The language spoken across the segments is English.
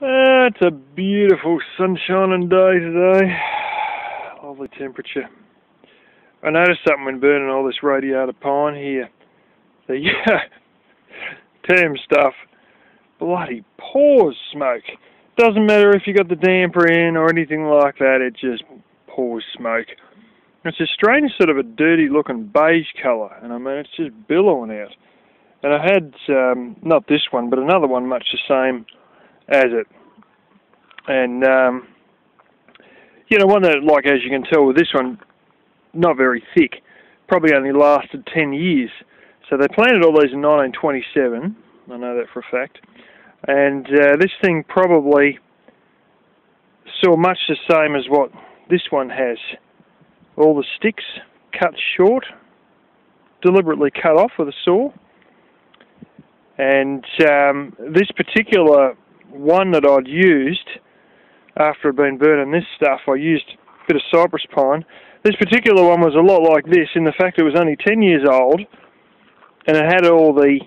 It's a beautiful sunshining day today. Lovely temperature. I noticed something when burning all this radiata pine here. The damn stuff bloody pours smoke. Doesn't matter if you got the damper in or anything like that, it just pours smoke. It's a strange sort of a dirty looking beige colour, and I mean it's just billowing out. And I had, not this one, but another one much the same as it. And, one that, like, as you can tell with this one, not very thick, probably only lasted 10 years. So they planted all these in 1927, I know that for a fact. And this thing probably saw much the same as what this one has. All the sticks cut short, deliberately cut off with a saw. And this particular one that I'd used, after I'd been burning this stuff, I used a bit of cypress pine. This particular one was a lot like this in the fact it was only 10 years old, and it had all the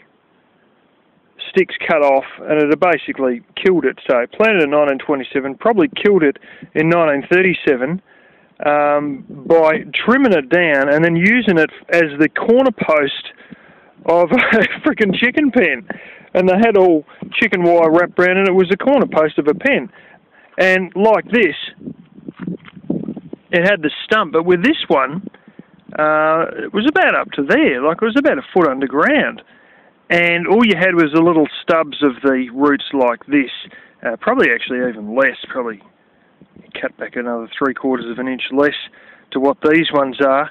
sticks cut off, and it had basically killed it. So planted in 1927, probably killed it in 1937 by trimming it down and then using it as the corner post of a freaking chicken pen. And they had all chicken wire wrapped around, and it was the corner post of a pen. And like this, it had the stump, but with this one, it was about up to there, like it was about a foot underground. And all you had was the little stubs of the roots like this, probably actually even less, probably cut back another 3/4 of an inch less to what these ones are,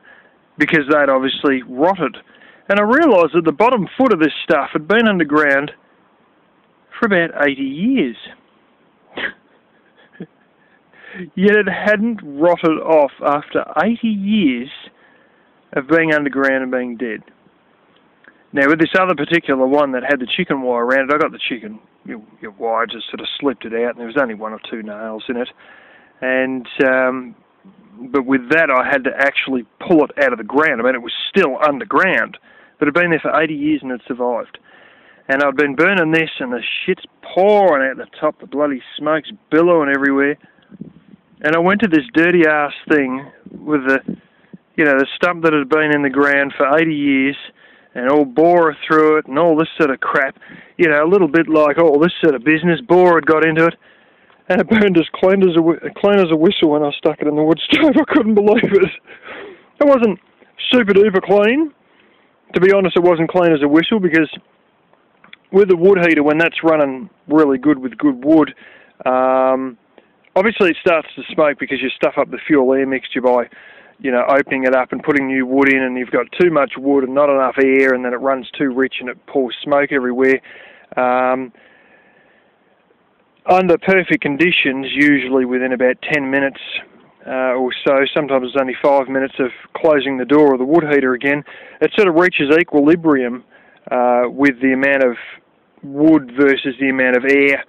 because they'd obviously rotted. And I realised that the bottom foot of this stuff had been underground for about 80 years. Yet it hadn't rotted off after 80 years of being underground and being dead. Now with this other particular one that had the chicken wire around it, I got the chicken wire, just sort of slipped it out, and there was only 1 or 2 nails in it. And but with that I had to actually pull it out of the ground. I mean, it was still underground, but it had been there for 80 years and it survived. And I'd been burning this, and the shit's pouring out the top, the bloody smoke's billowing everywhere. And I went to this dirty ass thing with the stump that had been in the ground for 80 years, and all borer through it, and all this sort of crap. A little bit like all this sort of business. Borer had got into it, and it burned as clean as a whistle when I stuck it in the wood stove. I couldn't believe it. It wasn't super duper clean. To be honest, it wasn't clean as a whistle, because with the wood heater, when that's running really good with good wood, obviously it starts to smoke because you stuff up the fuel-air mixture by, opening it up and putting new wood in, and you've got too much wood and not enough air, and then it runs too rich and it pours smoke everywhere. Under perfect conditions, usually within about 10 minutes or so, sometimes it's only 5 minutes of closing the door of the wood heater again, it sort of reaches equilibrium with the amount of wood versus the amount of air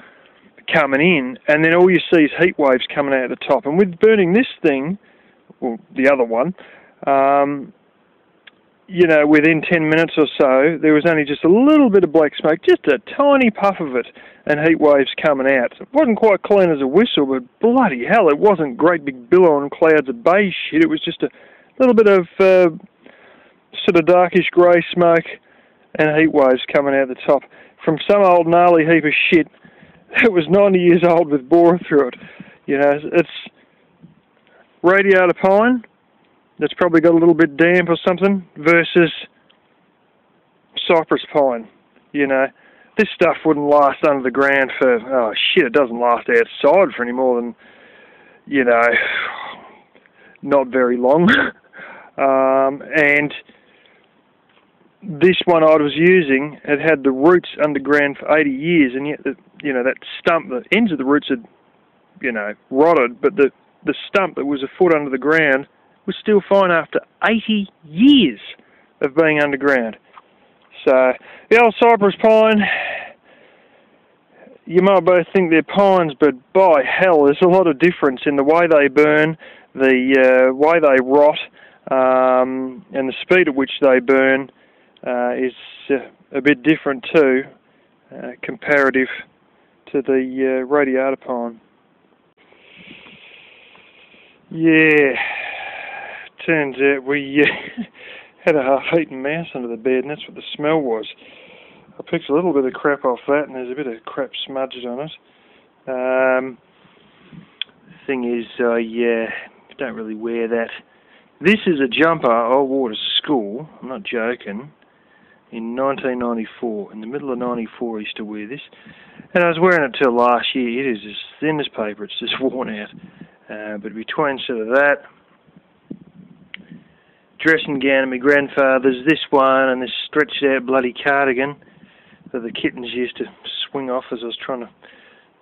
coming in, and then all you see is heat waves coming out of the top. And with burning this thing, or the other one, within 10 minutes or so, there was only just a little bit of black smoke, just a tiny puff of it, and heat waves coming out. It wasn't quite clean as a whistle, but bloody hell, it wasn't great big billowing clouds of beige shit. It was just a little bit of sort of darkish grey smoke and heat waves coming out the top from some old gnarly heap of shit that was 90 years old with borer through it. It's radiata pine that's probably got a little bit damp or something versus cypress pine. This stuff wouldn't last under the ground for, it doesn't last outside for any more than, not very long. And this one I was using, it had the roots underground for 80 years, and yet, that stump, the ends of the roots had, rotted, but the stump that was a foot under the ground was still fine after 80 years of being underground. So, the old cypress pine, you might both think they're pines, but by hell, there's a lot of difference in the way they burn, the way they rot, and the speed at which they burn is a bit different too, comparative to the radiata pine. Yeah, turns out we had a half-eaten mouse under the bed, and that's what the smell was. I picked a little bit of crap off that, and there's a bit of crap smudged on it. Thing is, I don't really wear that. This is a jumper I wore to school, I'm not joking, in 1994. In the middle of 94 I used to wear this. And I was wearing it till last year. It is as thin as paper, it's just worn out. But between sort of that, dressing gown of my grandfather's, this one, and this stretched out bloody cardigan that the kittens used to swing off as I was trying to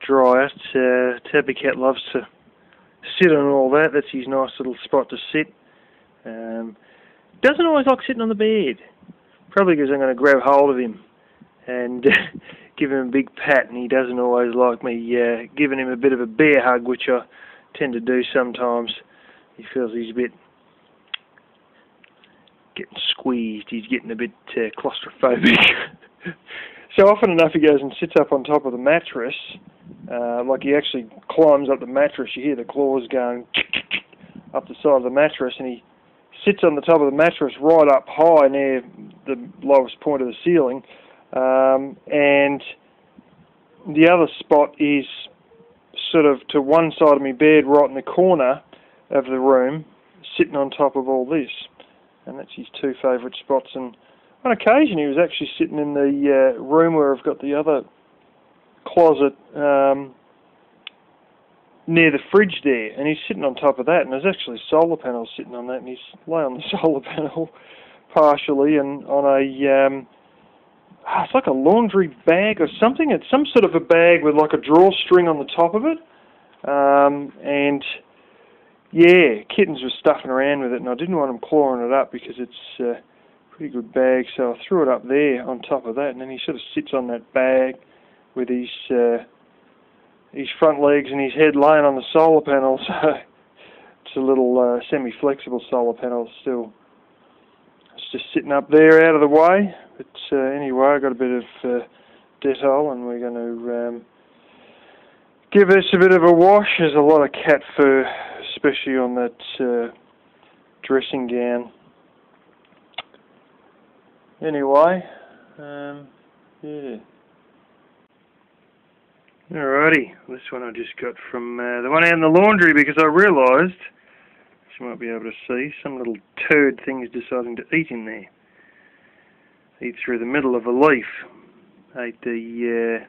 dry it. Tabby Cat loves to sit on all that. That's his nice little spot to sit. Doesn't always like sitting on the bed. Probably because I'm going to grab hold of him and give him a big pat, and he doesn't always like me giving him a bit of a bear hug, which I tend to do sometimes. He feels he's a bit getting squeezed. He's getting a bit claustrophobic. So often enough he goes and sits up on top of the mattress, like he actually climbs up the mattress. You hear the claws going up the side of the mattress, and he sits on the top of the mattress right up high near the lowest point of the ceiling, and the other spot is sort of to one side of my bed, right in the corner of the room, sitting on top of all this. And that's his two favourite spots. And on occasion he was actually sitting in the room where I've got the other closet near the fridge there, and he's sitting on top of that, and there's actually solar panels sitting on that, and he's lay on the solar panel partially, and on a it's like a laundry bag or something. It's some sort of a bag with like a drawstring on the top of it, and yeah, kittens were stuffing around with it, and I didn't want them clawing it up because it's a pretty good bag, so I threw it up there on top of that, and then he sort of sits on that bag with his front legs and his head laying on the solar panel. So it's a little semi-flexible solar panel still. It's just sitting up there out of the way. But anyway, I got a bit of Dettol, and we're going to give this a bit of a wash. There's a lot of cat fur, especially on that dressing gown. Anyway, yeah. Alrighty, this one I just got from the one out in the laundry, because I realised, as you might be able to see, some little turd thing is deciding to eat in there. Eat through the middle of a leaf. Ate the,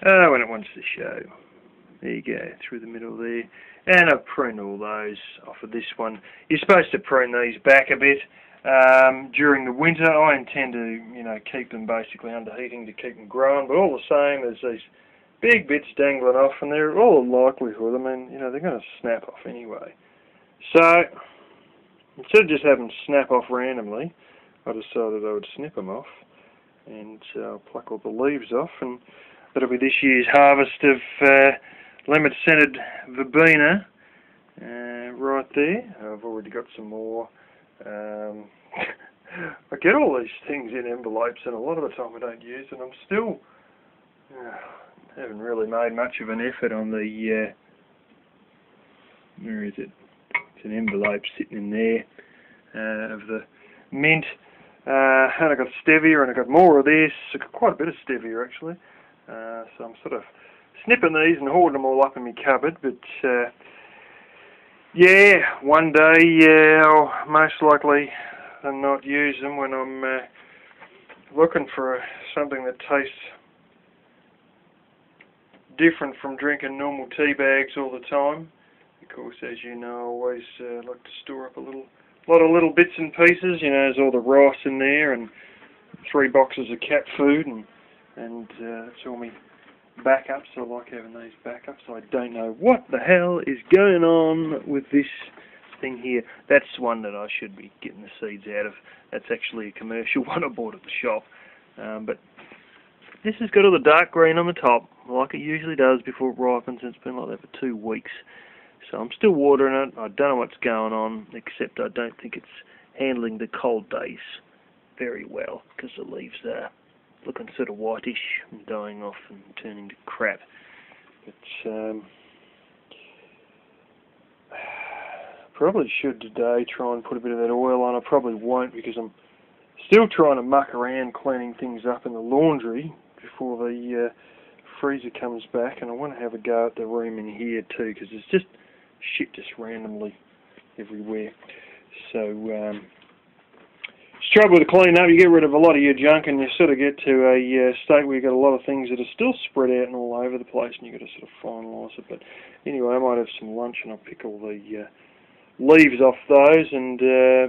when it wants to show. There you go, through the middle there. And I've pruned all those off of this one. You're supposed to prune these back a bit. During the winter, I intend to, keep them basically under heating to keep them growing, but all the same, there's these big bits dangling off, and they're all likelihood, they're going to snap off anyway. So, instead of just having them snap off randomly, I decided I would snip them off, and pluck all the leaves off, and that'll be this year's harvest of lemon-scented verbena, right there. I've already got some more. I get all these things in envelopes, and a lot of the time I don't use them. I'm still haven't really made much of an effort on the where is it? It's an envelope sitting in there of the mint, and I got stevia, and I got more of this. I got quite a bit of stevia actually, so I'm sort of snipping these and hoarding them all up in my cupboard, but yeah, one day I'll most likely not use them when I'm looking for something that tastes different from drinking normal tea bags all the time. Of course, as you know, I always like to store up a lot of little bits and pieces. There's all the rice in there, and 3 boxes of cat food, and that's all my backups. I like having these backups. I don't know what the hell is going on with this thing here. That's one that I should be getting the seeds out of. That's actually a commercial one I bought at the shop. But this has got all the dark green on the top, like it usually does before it ripens, and it's been like that for 2 weeks. So I'm still watering it. I don't know what's going on, except I don't think it's handling the cold days very well, because the leaves are looking sort of whitish and dying off and turning to crap. But probably should today try and put a bit of that oil on. I probably won't because I'm still trying to muck around cleaning things up in the laundry before the freezer comes back, and I want to have a go at the room in here too because there's just shit just randomly everywhere. So trouble with cleaning up, you get rid of a lot of your junk and you sort of get to a state where you've got a lot of things that are still spread out and all over the place and you've got to sort of finalise it. But anyway, I might have some lunch and I'll pick all the leaves off those and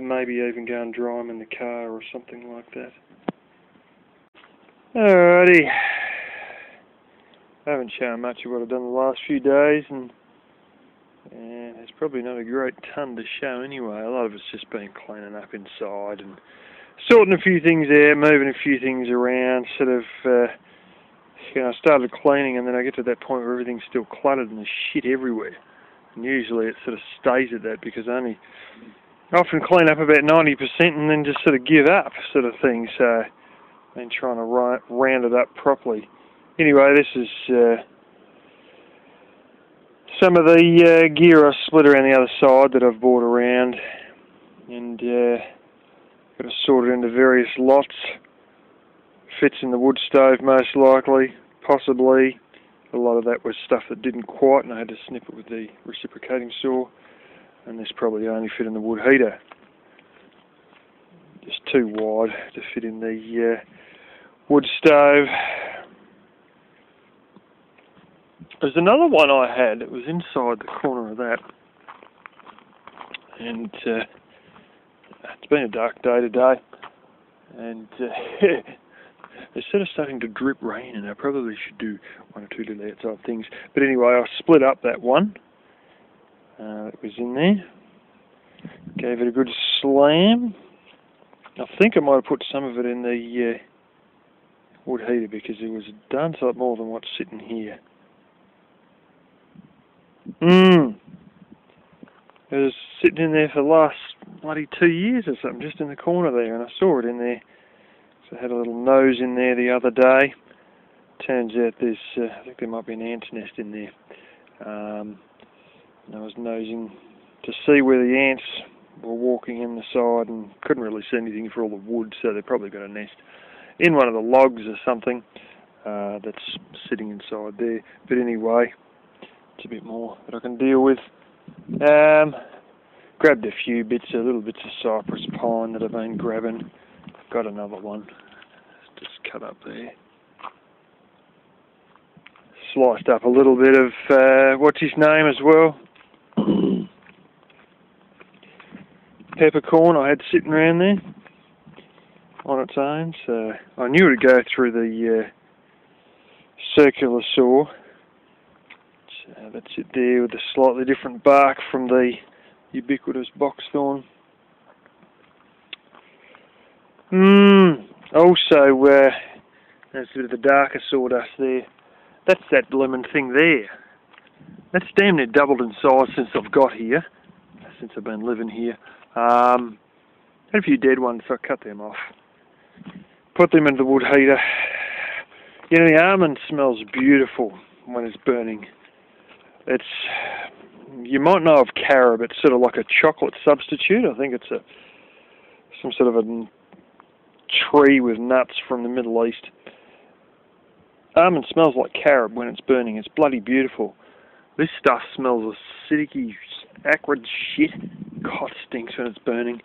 maybe even go and dry them in the car or something like that. Alrighty. I haven't shown much of what I've done the last few days, and there's probably not a great ton to show anyway. A lot of it's just been cleaning up inside and sorting a few things out, moving a few things around, sort of, I started cleaning and then I get to that point where everything's still cluttered and there's shit everywhere. And usually it sort of stays at that because I often clean up about 90% and then just sort of give up sort of thing. So I've been trying to round it up properly. Anyway, this is some of the gear I split around the other side that I've brought around and got to sort it into various lots. Fits in the wood stove most likely, possibly. A lot of that was stuff that didn't quite and I had to snip it with the reciprocating saw, and this probably only fit in the wood heater. Just too wide to fit in the wood stove. There's another one I had that was inside the corner of that, and it's been a dark day today, and it's sort of starting to drip rain, and I probably should do one or two little outside things. But anyway, I split up that one that was in there, gave it a good slam. I think I might have put some of it in the wood heater because it was a darn sight more than what's sitting here. It was sitting in there for the last bloody 2 years or something, just in the corner there, and I saw it in there. So I had a little nose in there the other day. Turns out there's, I think there might be an ant's nest in there. And I was nosing to see where the ants were walking in the side and couldn't really see anything for all the wood, so they've probably got a nest in one of the logs or something that's sitting inside there. But anyway, it's a bit more that I can deal with. Grabbed a few little bits of cypress pine that I've been grabbing. Got another one, just cut up there. Sliced up a little bit of, what's his name as well? Peppercorn I had sitting around there on its own, so I knew it would go through the circular saw. So that's it there with a slightly different bark from the ubiquitous boxthorn. Also, there's a bit of the darker sawdust there. That's that blooming thing there. That's damn near doubled in size since I've got here, since I've been living here. Had a few dead ones, so I cut them off. Put them into the wood heater. You know, the almond smells beautiful when it's burning. It's, you might know of carob, it's sort of like a chocolate substitute. I think it's some sort of a tree with nuts from the Middle East. Almond smells like carob when it's burning. It's bloody beautiful. This stuff smells acidic, acrid shit. God, it stinks when it's burning.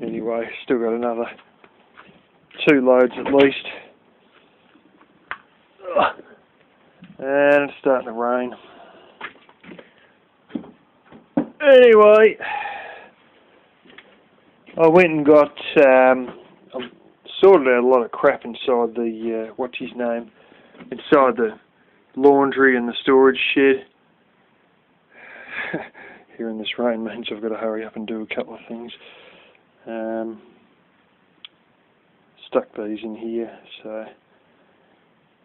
Anyway, still got another 2 loads at least. And it's starting to rain. Anyway, I went and got, I sorted out a lot of crap inside the, what's his name, inside the laundry and the storage shed. Hearing this rain means I've got to hurry up and do a couple of things. Stuck these in here, so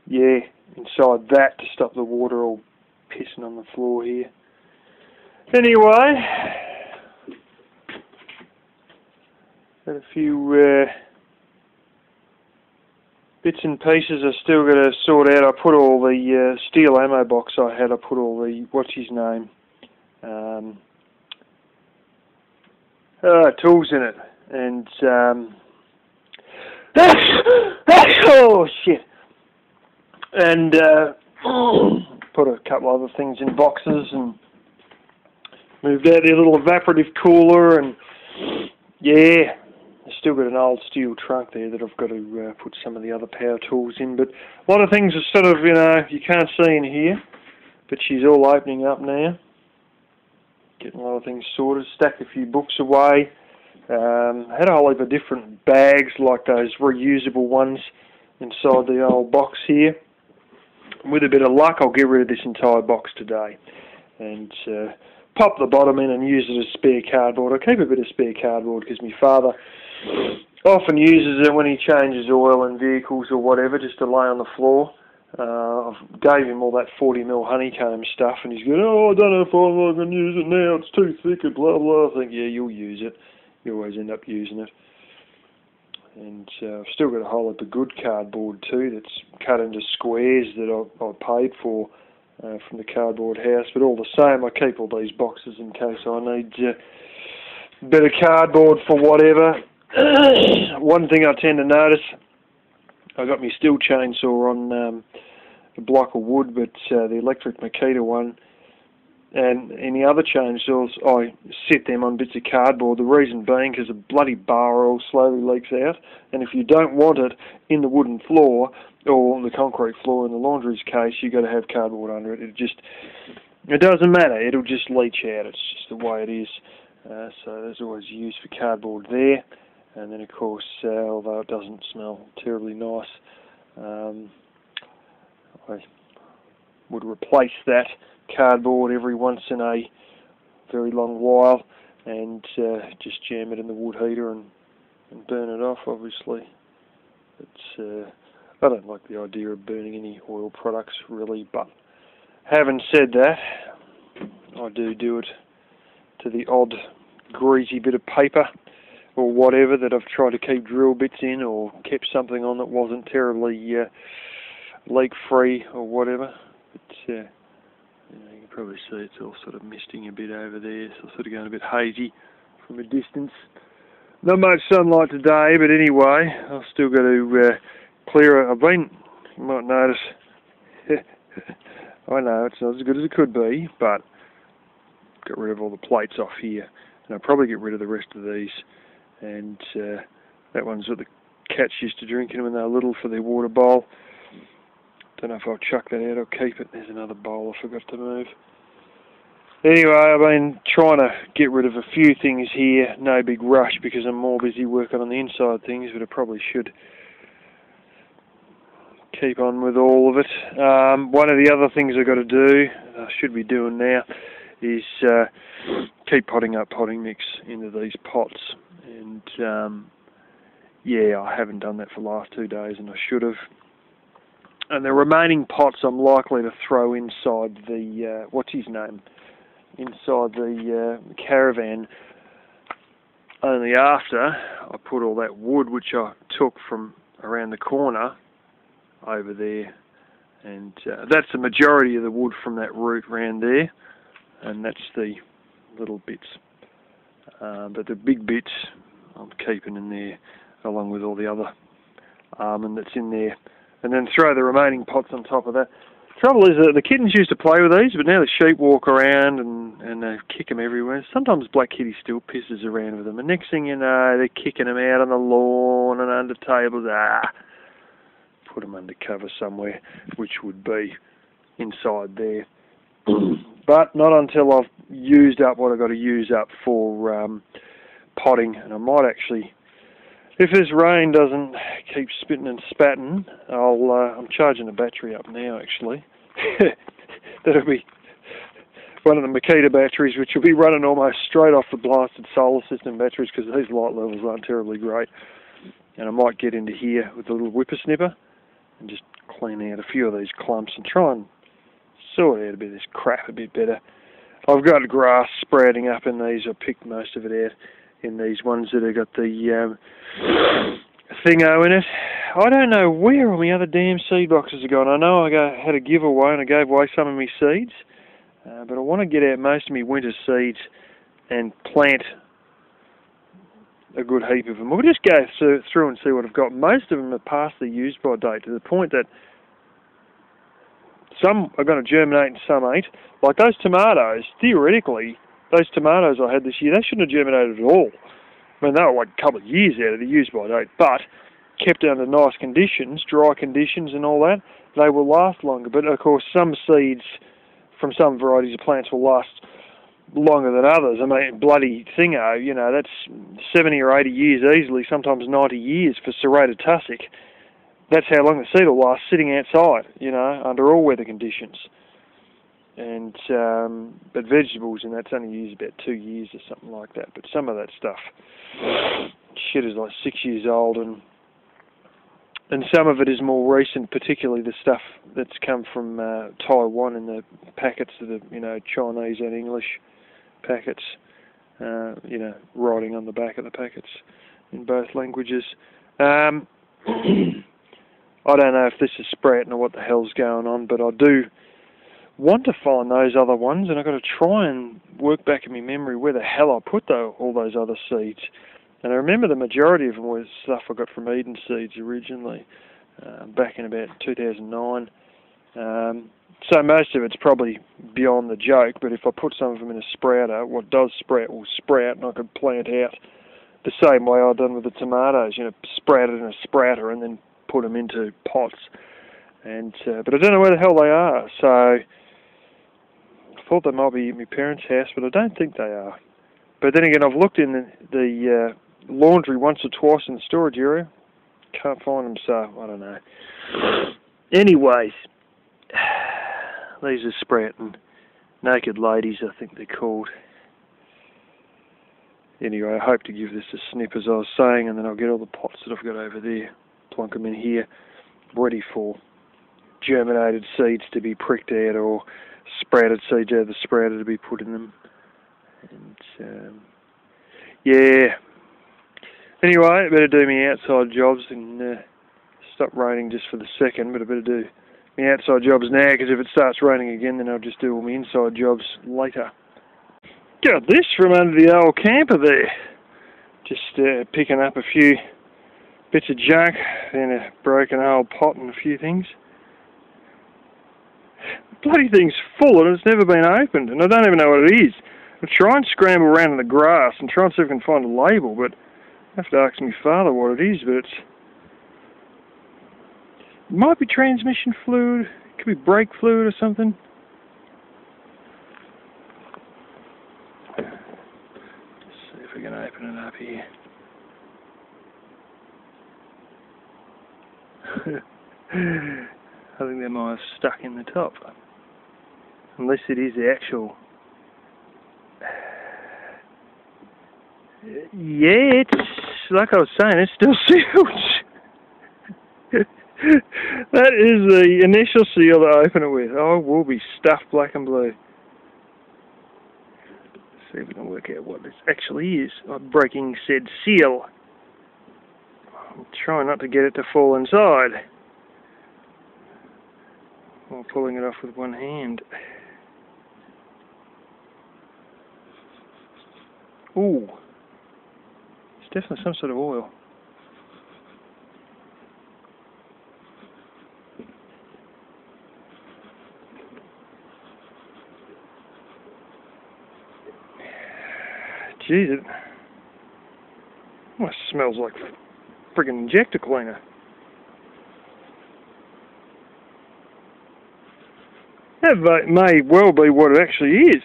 yeah, inside that to stop the water all pissing on the floor here. Anyway, got a few bits and pieces I still got to sort out. I put all the steel ammo box I had, I put all the, what's his name, tools in it, and oh shit, and put a couple other things in boxes, and moved out the little evaporative cooler, and yeah, I've still got an old steel trunk there that I've got to put some of the other power tools in, but a lot of things are sort of, you know, you can't see in here, but she's all opening up now. Getting a lot of things sorted, stacked a few books away, had a whole heap of different bags like those reusable ones inside the old box here. With a bit of luck I'll get rid of this entire box today and pop the bottom in and use it as spare cardboard. I keep a bit of spare cardboard because my father often uses it when he changes oil in vehicles or whatever, just to lay on the floor. I gave him all that 40mm honeycomb stuff, and he's going, oh, I don't know if I'm going to use it now, it's too thick and blah blah. I think, yeah, you'll use it. You always end up using it. And I've still got a whole lot of good cardboard too that's cut into squares that I paid for from the cardboard house, but all the same I keep all these boxes in case I need a bit of cardboard for whatever. One thing I tend to notice, I got my steel chainsaw on a block of wood, but the electric Makita one, and any other chainsaws, I set them on bits of cardboard. The reason being because the bloody bar oil slowly leaks out, and if you don't want it in the wooden floor or the concrete floor in the laundry's case, you've got to have cardboard under it. It doesn't matter. It'll just leach out. It's just the way it is. So there's always use for cardboard there. And then, of course, although it doesn't smell terribly nice, I would replace that cardboard every once in a very long while and just jam it in the wood heater and burn it off, obviously. I don't like the idea of burning any oil products, really, but having said that, I do it to the odd greasy bit of paper or whatever that I've tried to keep drill bits in or kept something on that wasn't terribly leak-free or whatever. But you can probably see it's all sort of misting a bit over there, so sort of going a bit hazy from a distance. Not much sunlight today, but anyway, I've still got to clear it. You might notice, I know it's not as good as it could be, but got rid of all the plates off here, and I'll probably get rid of the rest of these. And that one's what the cats used to drink in when they were little for their water bowl. Don't know if I'll chuck that out or keep it. There's another bowl I forgot to move. Anyway, I've been trying to get rid of a few things here. No big rush because I'm more busy working on the inside things, but I probably should keep on with all of it. One of the other things I've got to do, I should be doing now, is keep potting up potting mix into these pots. And yeah, I haven't done that for the last 2 days, and I should have. And the remaining pots I'm likely to throw inside the, what's his name, inside the caravan, only after I put all that wood which I took from around the corner over there. And that's the majority of the wood from that root round there, and that's the little bits. But the big bits I'm keeping in there along with all the other almond that's in there, and then throw the remaining pots on top of that. Trouble is that the kittens used to play with these, but now the sheep walk around and they kick them everywhere. Sometimes Black Kitty still pisses around with them, and next thing you know, they're kicking them out on the lawn and under tables. Put them under cover somewhere, which would be inside there. But not until I've used up what I've got to use up for potting, and I might actually, if this rain doesn't keep spitting and spatting, I'm charging the battery up now actually. That'll be one of the Makita batteries, which will be running almost straight off the blasted solar system batteries because these light levels aren't terribly great. And I might get into here with a little whippersnipper and just clean out a few of these clumps and try and sort out a bit of this crap a bit better. I've got grass sprouting up in these. I picked most of it out in these ones that have got the thingo in it. I don't know where all my other damn seed boxes are gone. I know had a giveaway and I gave away some of my seeds, but I want to get out most of my winter seeds and plant a good heap of them. We'll just go through and see what I've got. Most of them are past the use-by date, to the point that some are going to germinate and some ain't. Like those tomatoes, theoretically, those tomatoes I had this year, they shouldn't have germinated at all. I mean, they were like a couple of years out of the use-by date, but kept under nice conditions, dry conditions and all that, they will last longer. But of course, some seeds from some varieties of plants will last longer than others. I mean, bloody thingo, you know, that's 70 or 80 years easily, sometimes 90 years for serrated tussock. That's how long the seed will last sitting outside, you know, under all weather conditions. And but vegetables, and that's only used about 2 years or something like that. But some of that stuff, shit, is like 6 years old, and some of it is more recent, particularly the stuff that's come from Taiwan in the packets that are, you know, Chinese and English packets, you know, writing on the back of the packets in both languages. I don't know if this is sprouting or what the hell's going on, but I do want to find those other ones, and I've got to try and work back in my memory where the hell I put all those other seeds. And I remember the majority of them was stuff I got from Eden Seeds originally, back in about 2009. So most of it's probably beyond the joke, but if I put some of them in a sprouter, what does sprout will sprout, and I could plant out the same way I've done with the tomatoes, you know, sprout it in a sprouter and then put them into pots. And but I don't know where the hell they are, so I thought they might be at my parents' house, but I don't think they are. But then again, I've looked in the laundry once or twice in the storage area. Can't find them, so I don't know. Anyways, these are sprouting naked ladies, I think they're called. Anyway, I hope to give this a snip, as I was saying, and then I'll get all the pots that I've got over there, plonk them in here, ready for germinated seeds to be pricked out, or sprouted seeds out of the sprouter to be put in them. And yeah. Anyway, I better do my outside jobs and stop raining just for the second, but I better do my outside jobs now, because if it starts raining again, then I'll just do all my inside jobs later. Got this from under the old camper there. Just picking up a few bits of junk, then a broken old pot and a few things. The bloody thing's full and it's never been opened, and I don't even know what it is. I'll try and scramble around in the grass and try and see if I can find a label, but I have to ask my father what it is. But it might be transmission fluid, it could be brake fluid or something. Let's see if we can open it up here. I think they might have stuck in the top. Unless it is the actual... Yeah, it's like I was saying, it's still sealed. That is the initial seal to open it with. Oh, it will be stuffed black and blue. Let's see if we can work out what this actually is. I'm breaking said seal. I'm trying not to get it to fall inside while pulling it off with one hand. Ooh. It's definitely some sort of oil. Jeez, it almost smells like friggin' injector cleaner. That may well be what it actually is.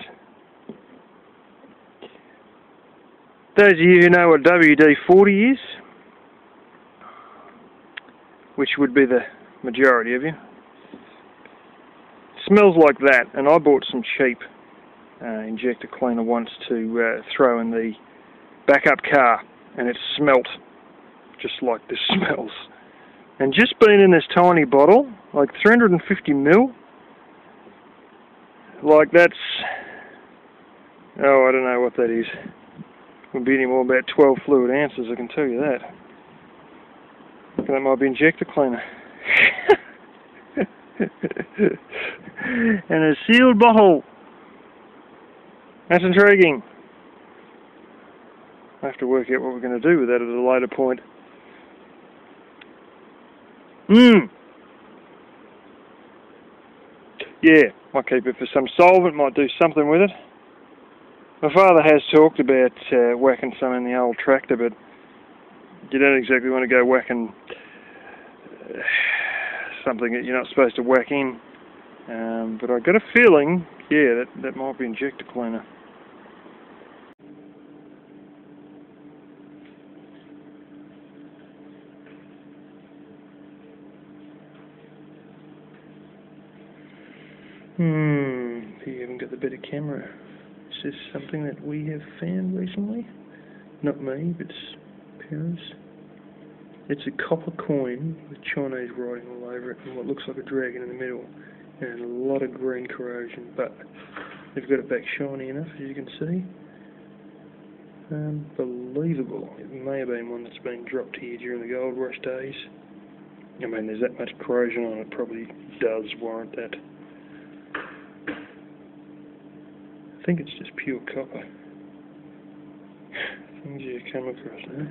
Those of you who know what WD-40 is, which would be the majority of you, smells like that, and I bought some cheap injector cleaner once to throw in the backup car, and it smelt just like this smells. And just being in this tiny bottle, like 350 ml, like that's, oh, I don't know what that is. Wouldn't be any more about 12 fluid ounces, I can tell you that. That might be injector cleaner. And a sealed bottle. That's intriguing. I have to work out what we're going to do with that at a later point. Yeah, might keep it for some solvent, might do something with it. My father has talked about whacking some in the old tractor, but you don't exactly want to go whacking something that you're not supposed to whack in. But I got a feeling, yeah, that might be injector cleaner. You haven't got the better camera. Is this something that we have found recently? Not me, but parents. It's a copper coin with Chinese writing all over it and what looks like a dragon in the middle. And a lot of green corrosion, but they've got it back shiny enough, as you can see. Unbelievable. It may have been one that's been dropped here during the gold rush days. I mean, there's that much corrosion on it, probably does warrant that. I think it's just pure copper. Things you come across now.